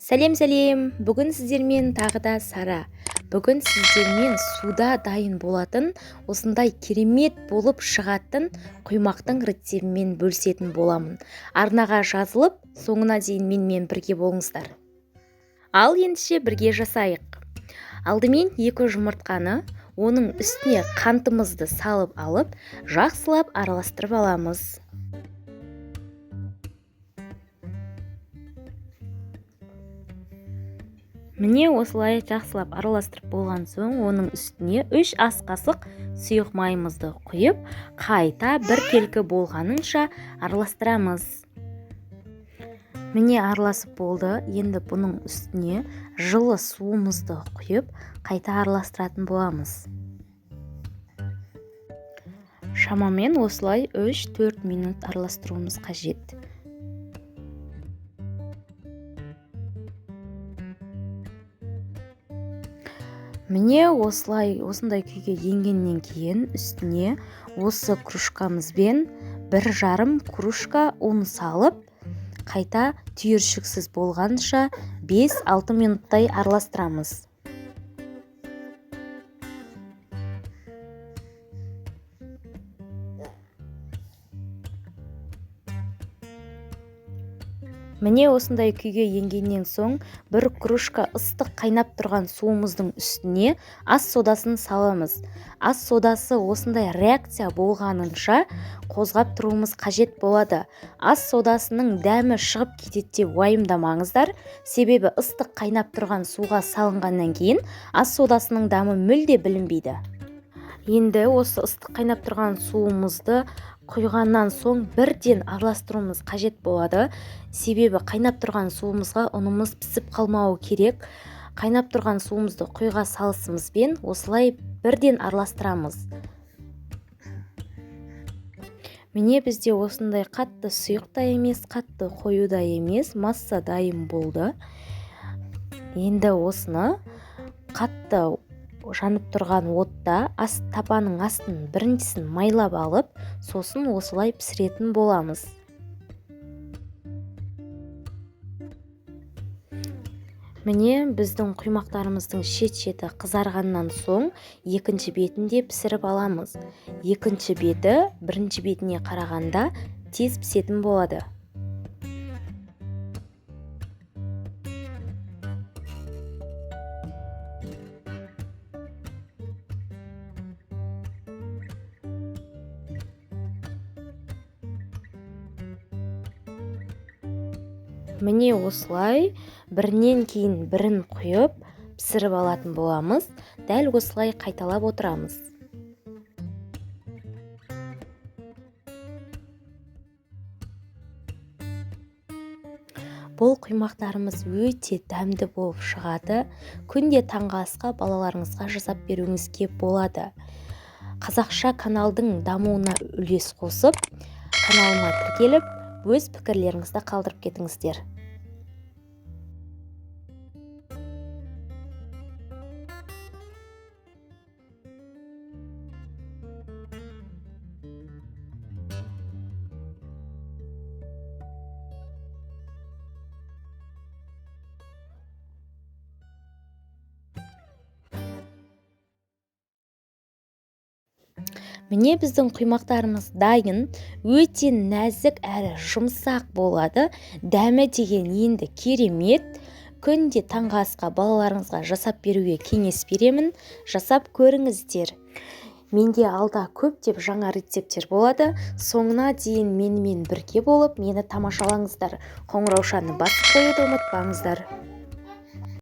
Сәлем, бүгін сіздермен тағы да Сара. Бүгін сіздермен суда дайын болатын, осындай керемет болып шығатын құймақтың рецептімен бөлісетін боламын. Арнаға жазылып, соңына дейін менімен бірге болыңыздар. Ал ендеше бірге жасайық. Алдымен 2 жұмыртқаны, оның үстіне қантымызды салып алып, жақсылап араластырып аламыз. Міне осылай жақсылап араластырып болған соң, оның үстіне 3 ас қасық сұйық майымызды құйып, қайта бір келкі болғанынша араластырамыз. Міне араласып болды. Енді бұның үстіне жылы суымызды құйып, қайта араластыратын боламыз. Шамамен осылай 3-4 минут араластыруымыз қажет. Міне осындай күйге енгеннен кейін үстіне осы кружкамызбен 1,5 кружка ұн салып, қайта түйіршіксіз болғанша 5-6 минуттай араластырамыз. Міне осындай күйге енгеннен соң 1 кружка ыстық қайнап тұрған суымыздың үстіне ас содасын саламыз. Ас содасы осындай реакция болғанынша қозғап тұруымыз қажет болады. Ас содасының дәмі шығып кетеді деп уайымдамаңыздар, себебі ыстық қайнап тұрған суға салынғаннан кейін ас содасының дәмі мүлде білінбейді. Енді осы ыстық қайнап тұрған суымызды құйғаннан соң бірден араластыруымыз қажет болады. Себебі қайнап тұрған суымызға ұнымыз пісіп қалмауы керек. Қайнап тұрған суымызды құйға салысымызбен осылай бірден араластырамыз. Міне бізде осындай қатты сұйық та емес, қатты қою да емес, масса дайын болды. Енді осыны қатты жанып тұрған отта тапаның астын біріншісін майлап алып, сосын осылай пісіретін боламыз. Міне біздің құймақтарымыздың шет-шеті қызарғаннан соң екінші бетін де пісіріп аламыз. Екінші беті бірінші бетіне қарағанда тез пісетін болады. Міне осылай бірінен кейін бірін құйып пісіріп алатын боламыз. Дәл осылай қайталап отырамыз. Бұл құймақтарымыз өте дәмді болып шығады. Күнде таңғы асқа балаларыңызға жасап беруіңізге болады. Қазақша каналдың дамуына үлес қосып, каналыма тіркеліп, өз пікірлеріңізді қалдырып кетіңіздер. Міне біздің құймақтарымыз дайын, өте нәзік әрі жұмсақ болады. Дәмі деген енді керемет. Күнде таңғы асқа балаларыңызға жасап беруге кеңес беремін. Жасап көріңіздер. Менде алда көптеп жаңа рецепттер болады. Соңына дейін менімен бірге болып, мені тамашалаңыздар. Қоңыраушаны басып қоюды ұмытпаңыздар.